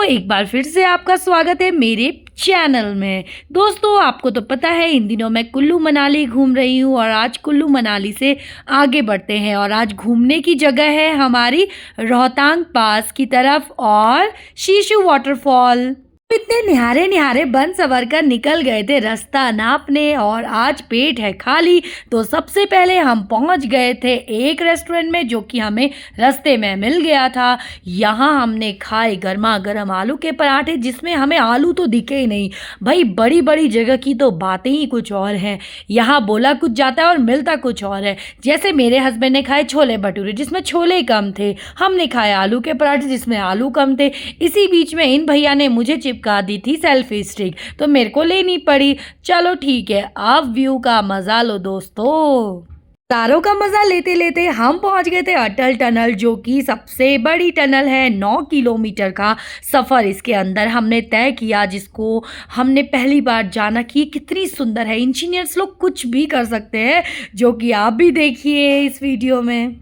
एक बार फिर से आपका स्वागत है मेरे चैनल में। दोस्तों आपको तो पता है इन दिनों मैं कुल्लू मनाली घूम रही हूँ और आज कुल्लू मनाली से आगे बढ़ते हैं और आज घूमने की जगह है हमारी रोहतांग पास की तरफ और शीशु वाटरफॉल। इतने निहारे निहारे बन सवर कर निकल गए थे रास्ता नापने और आज पेट है खाली, तो सबसे पहले हम पहुंच गए थे एक रेस्टोरेंट में जो कि हमें रास्ते में मिल गया था। यहाँ हमने खाए गर्मा गर्म आलू के पराठे जिसमें हमें आलू तो दिखे ही नहीं। भाई बड़ी बड़ी जगह की तो बातें ही कुछ और हैं, यहाँ बोला कुछ जाता है और मिलता कुछ और है। जैसे मेरे हस्बैंड ने खाए छोले भटूरे जिसमें छोले कम थे, हमने खाए आलू के पराठे जिसमें आलू कम थे। इसी बीच में इन भैया ने मुझे चिपका दी थी सेल्फी स्टिक, तो मेरे को लेनी पड़ी। चलो ठीक है, अब व्यू का मजा लो दोस्तों। तारों का मजा लेते लेते हम पहुंच गए थे अटल टनल, जो कि सबसे बड़ी टनल है। 9 किलोमीटर का सफ़र इसके अंदर हमने तय किया, जिसको हमने पहली बार जाना कि कितनी सुंदर है। इंजीनियर्स लोग कुछ भी कर सकते हैं, जो कि आप भी देखिए इस वीडियो में।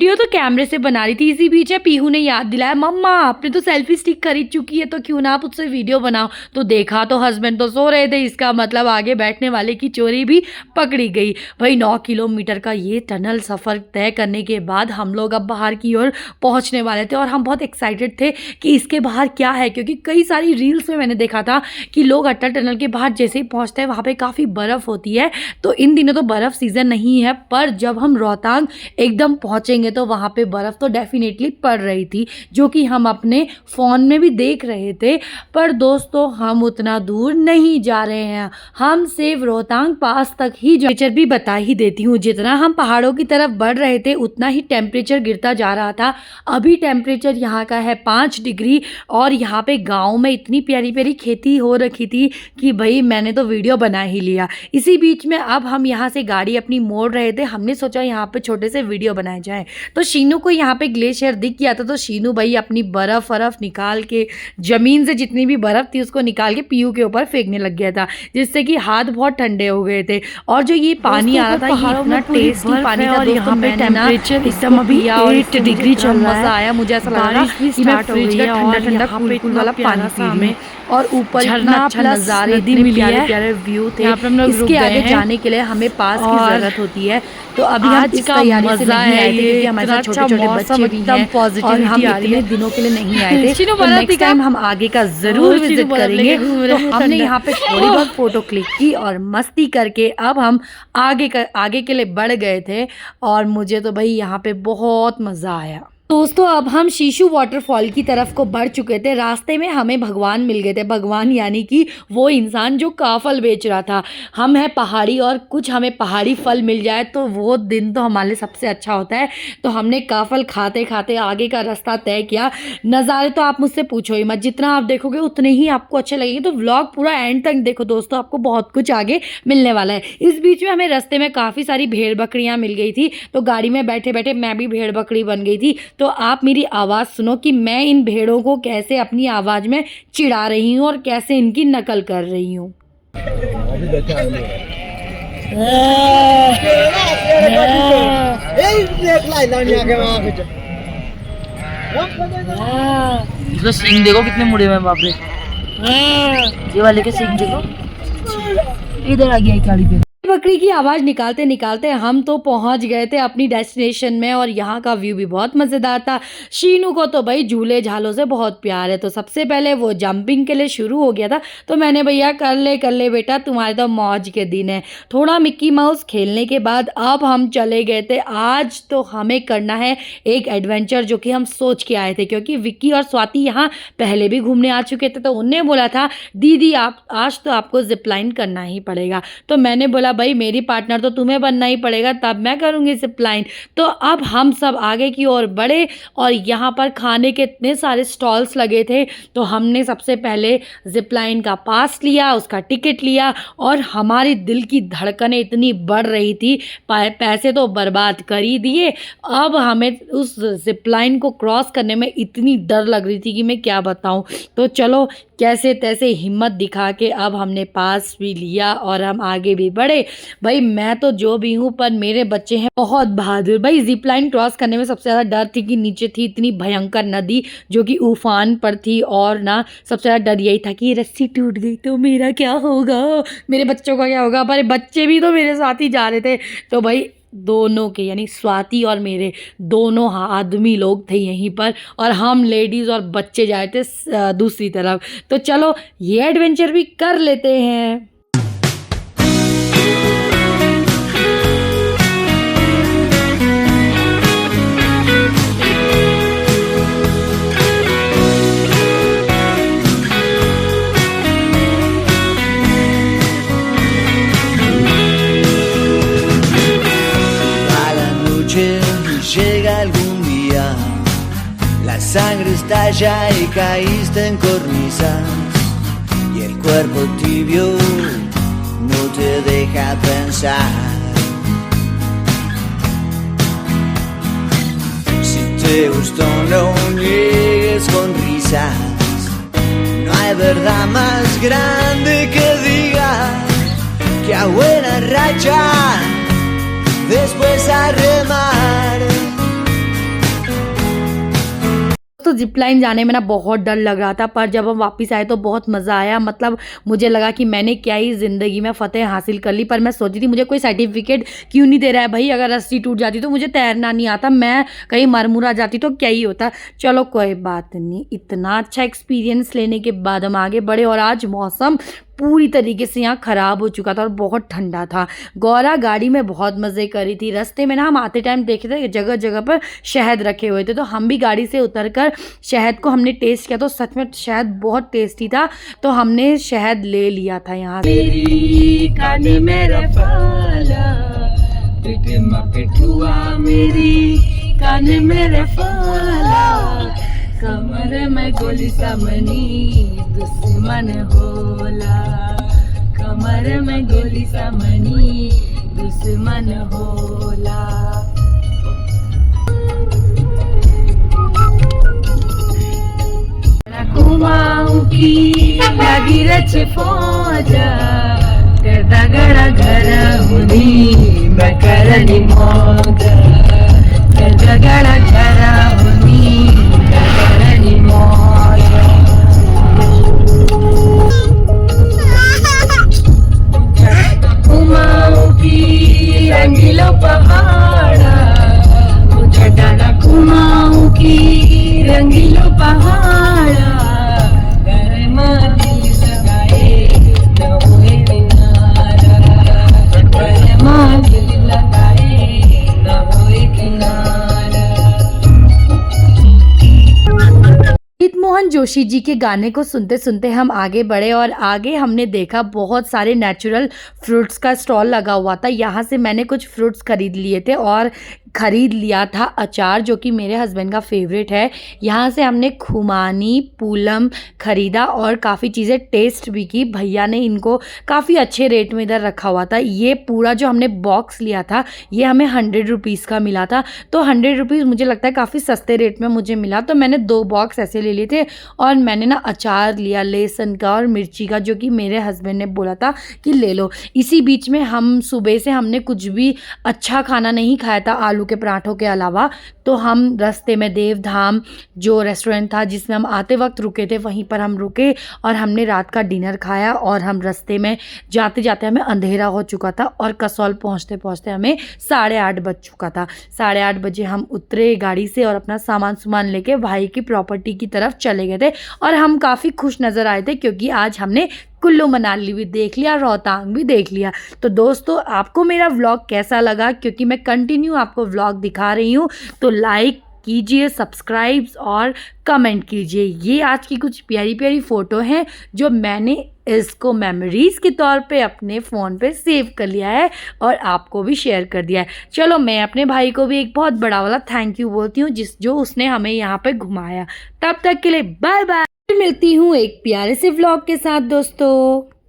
वीडियो तो कैमरे से बना रही थी, इसी बीच है पीहू ने याद दिलाया, मम्मा आपने तो सेल्फी स्टिक खरीद चुकी है तो क्यों ना आप उससे वीडियो बनाओ। तो देखा तो हस्बैंड तो सो रहे थे, इसका मतलब आगे बैठने वाले की चोरी भी पकड़ी गई। भाई 9 किलोमीटर का ये टनल सफ़र तय करने के बाद हम लोग अब बाहर की ओर पहुँचने वाले थे और हम बहुत एक्साइटेड थे कि इसके बाहर क्या है, क्योंकि कई सारी रील्स में मैंने देखा था कि लोग अटल टनल के बाहर जैसे ही पहुँचते हैं वहाँ पर काफ़ी बर्फ़ होती है। तो इन दिनों तो बर्फ़ सीज़न नहीं है, पर जब हम रोहतांग एकदम पहुँचेंगे तो वहाँ पे बर्फ़ तो डेफिनेटली पड़ रही थी, जो कि हम अपने फ़ोन में भी देख रहे थे। पर दोस्तों हम उतना दूर नहीं जा रहे हैं, हम सिर्फ रोहतांग पास तक ही। टेम्परेचर भी बता ही देती हूँ, जितना हम पहाड़ों की तरफ बढ़ रहे थे उतना ही टेम्परेचर गिरता जा रहा था। अभी टेम्परेचर यहाँ का है 5 डिग्री और यहाँ पे गाँव में इतनी प्यारी प्यारी खेती हो रखी थी कि भाई मैंने तो वीडियो बना ही लिया। इसी बीच में अब हम यहाँ से गाड़ी अपनी मोड़ रहे थे, हमने सोचा यहाँ पे छोटे से वीडियो बनाए जाए। तो शीनू को यहाँ पे ग्लेशियर दिख गया था, तो शीनू भाई अपनी बर्फ़ निकाल के ज़मीन से जितनी भी बर्फ़ थी उसको निकाल के पीयू के ऊपर फेंकने लग गया था, जिससे कि हाथ बहुत ठंडे हो गए थे। और जो ये पानी आ रहा था ये इतना टेस्टी पानी था और यहाँ पे टेम्परेचर एकदम अभी 8 डिग्री चल रहा है। मज़ा आया, मुझे ऐसा लग रहा है कि मैं फ्रिज का ठंडा ठंडा कूल वाला पानी पी रही हूँ। और ऊपर इतना अच्छा नज़ारे, इतने प्यारे प्यारे व्यू थे। इसके आगे जाने के लिए हमें पास की ज़रूरत होती है, तो अभी हम इस तैयारी से नहीं आए थे क्योंकि हमारे साथ छोटे छोटे बच्चे भी हैं और हम इतने दिनों के लिए नहीं आए थे। तो नेक्स्ट टाइम हम आगे का ज़रूर विजिट करेंगे। तो हमने यहाँ पे थोड़ी बहुत फ़ोटो क्लिक की और मस्ती करके अब हम आगे के लिए बढ़ गए थे और मुझे तो भाई यहाँ पे बहुत मज़ा आया। दोस्तों अब हम शीशु वाटरफॉल की तरफ को बढ़ चुके थे। रास्ते में हमें भगवान मिल गए थे, भगवान यानी कि वो इंसान जो काफल बेच रहा था। हम हैं पहाड़ी और कुछ हमें पहाड़ी फल मिल जाए तो वो दिन तो हमारे सबसे अच्छा होता है। तो हमने काफल खाते खाते आगे का रास्ता तय किया। नज़ारे तो आप मुझसे पूछो ही मत, जितना आप देखोगे उतने ही आपको अच्छे लगेंगे। तो व्लॉग पूरा एंड तक देखो दोस्तों, आपको बहुत कुछ आगे मिलने वाला है। इस बीच में हमें रास्ते में काफ़ी सारी भेड़ बकरियाँ मिल गई थी, तो गाड़ी में बैठे बैठे मैं भी भेड़ बकरी बन गई थी। तो आप मेरी आवाज़ सुनो कि मैं इन भेड़ों को कैसे अपनी आवाज़ में चिढ़ा रही हूँ और कैसे इनकी नकल कर रही हूँ। इसमें सींग देखो कितने मुड़े हुए हैं बाप रे। ये वाले के सींग देखो, इधर आ गया गाड़ी पे। बकरी की आवाज़ निकालते निकालते हम तो पहुंच गए थे अपनी डेस्टिनेशन में और यहाँ का व्यू भी बहुत मज़ेदार था। शीनू को तो भाई झूले झालों से बहुत प्यार है, तो सबसे पहले वो जंपिंग के लिए शुरू हो गया था। तो मैंने भैया कर ले बेटा, तुम्हारे तो मौज के दिन है। थोड़ा मिक्की माउस खेलने के बाद अब हम चले गए थे। आज तो हमें करना है एक एडवेंचर जो कि हम सोच के आए थे, क्योंकि विक्की और स्वाति यहाँ पहले भी घूमने आ चुके थे। तो उनने बोला था दीदी आप आज तो आपको जिपलाइन करना ही पड़ेगा। तो मैंने बोला भाई मेरी पार्टनर तो तुम्हें बनना ही पड़ेगा, तब मैं करूँगी जिपलाइन। तो अब हम सब आगे की ओर बढ़े और यहाँ पर खाने के इतने सारे स्टॉल्स लगे थे। तो हमने सबसे पहले जिपलाइन का पास लिया, उसका टिकट लिया और हमारी दिल की धड़कनें इतनी बढ़ रही थी, पैसे तो बर्बाद कर ही दिए। अब हमें उस जिपलाइन को क्रॉस करने में इतनी डर लग रही थी कि मैं क्या बताऊँ। तो चलो कैसे तैसे हिम्मत दिखा के अब हमने पास भी लिया और हम आगे भी बढ़े भाई मैं तो जो भी हूँ पर मेरे बच्चे हैं बहुत बहादुर। भाई जिप लाइन क्रॉस करने में सबसे ज़्यादा डर थी कि नीचे थी इतनी भयंकर नदी जो कि उफान पर थी, और ना सबसे ज़्यादा डर यही था कि रस्सी टूट गई तो मेरा क्या होगा, मेरे बच्चों का क्या होगा। पर बच्चे भी तो मेरे साथ ही जा रहे थे, तो भाई दोनों के यानी स्वाति और मेरे दोनों आदमी लोग थे यहीं पर, और हम लेडीज़ और बच्चे जा रहे थे दूसरी तरफ। तो चलो ये एडवेंचर भी कर लेते हैं। Llega algún día, la sangre estalla y caíste en cornisas y el cuerpo tibio no te deja pensar. Si te gustó no niegues con risas, no hay verdad más grande que diga que a buena racha después a remar. तो zip line जाने में ना बहुत डर लग रहा था, पर जब हम वापस आए तो बहुत मज़ा आया। मतलब मुझे लगा कि मैंने क्या ही ज़िंदगी में फ़तेह हासिल कर ली। पर मैं सोची थी मुझे कोई सर्टिफिकेट क्यों नहीं दे रहा है भाई, अगर रस्सी टूट जाती तो मुझे तैरना नहीं आता, मैं कहीं मरमुरा जाती तो क्या ही होता। चलो कोई बात नहीं, इतना अच्छा एक्सपीरियंस लेने के बाद हम आगे बढ़े, और आज मौसम पूरी तरीके से यहाँ ख़राब हो चुका था और बहुत ठंडा था। गौरा गाड़ी में बहुत मज़े करी थी। रास्ते में ना हम आते टाइम देखे थे जगह जगह पर शहद रखे हुए थे, तो हम भी गाड़ी से उतरकर शहद को हमने टेस्ट किया, तो सच में शहद बहुत टेस्टी था, तो हमने शहद ले लिया था यहाँ से। मेरी कानी मेरे फाला, पिटुआ मेरी कानी मेरे फाला, कमर में गोली समनी दुश्मन होला, कमर में गोली समनी दुश्मन होला। कुमाऊं की लगी रच फौजा, कर दगड़ा घर हुनी मैं करनी मौजा, कर दगड़ा घर हुनी मैं करनी मौजा। कुमाऊं की रंगीलो पहाड़ा, मुझे डाला कुमाऊं की रंगीलो पहाड़ा, मोहन जोशी जी के गाने को सुनते सुनते हम आगे बढ़े, और आगे हमने देखा बहुत सारे नेचुरल फ्रूट्स का स्टॉल लगा हुआ था। यहाँ से मैंने कुछ फ्रूट्स खरीद लिए थे और खरीद लिया था अचार, जो कि मेरे हस्बैंड का फेवरेट है। यहाँ से हमने खुमानी पूलम ख़रीदा और काफ़ी चीज़ें टेस्ट भी की। भैया ने इनको काफ़ी अच्छे रेट में इधर रखा हुआ था। ये पूरा जो हमने बॉक्स लिया था ये हमें 100 रुपीज़ का मिला था, तो 100 रुपीज़ मुझे लगता है काफ़ी सस्ते रेट में मुझे मिला, तो मैंने 2 बॉक्स ऐसे ले लिए थे। और मैंने ना अचार लिया लहसुन का और मिर्ची का, जो कि मेरे हस्बैंड ने बोला था कि ले लो। इसी बीच में हम सुबह से हमने कुछ भी अच्छा खाना नहीं खाया था आलू के पराठों के अलावा, तो हम रास्ते में देवधाम जो रेस्टोरेंट था जिसमें हम आते वक्त रुके थे वहीं पर हम रुके और हमने रात का डिनर खाया। और हम रास्ते में जाते जाते हमें अंधेरा हो चुका था और कसौल पहुंचते पहुंचते हमें 8:30 बज चुका था। 8:30 बजे हम उतरे गाड़ी से और अपना सामान लेके भाई की प्रॉपर्टी की तरफ चले गए थे। और हम काफ़ी खुश नज़र आए थे क्योंकि आज हमने कुल्लू मनाली भी देख लिया, रोहतांग भी देख लिया। तो दोस्तों आपको मेरा व्लॉग कैसा लगा, क्योंकि मैं कंटिन्यू आपको व्लॉग दिखा रही हूँ, तो लाइक कीजिए, सब्सक्राइब और कमेंट कीजिए। ये आज की कुछ प्यारी प्यारी फ़ोटो हैं जो मैंने इसको मेमोरीज़ के तौर पे अपने फ़ोन पे सेव कर लिया है और आपको भी शेयर कर दिया है। चलो मैं अपने भाई को भी एक बहुत बड़ा वाला थैंक यू बोलती हूँ जो उसने हमें यहाँ पे घुमाया। तब तक के लिए बाय बाय। मिलती हूँ एक प्यारे से व्लॉग के साथ दोस्तों।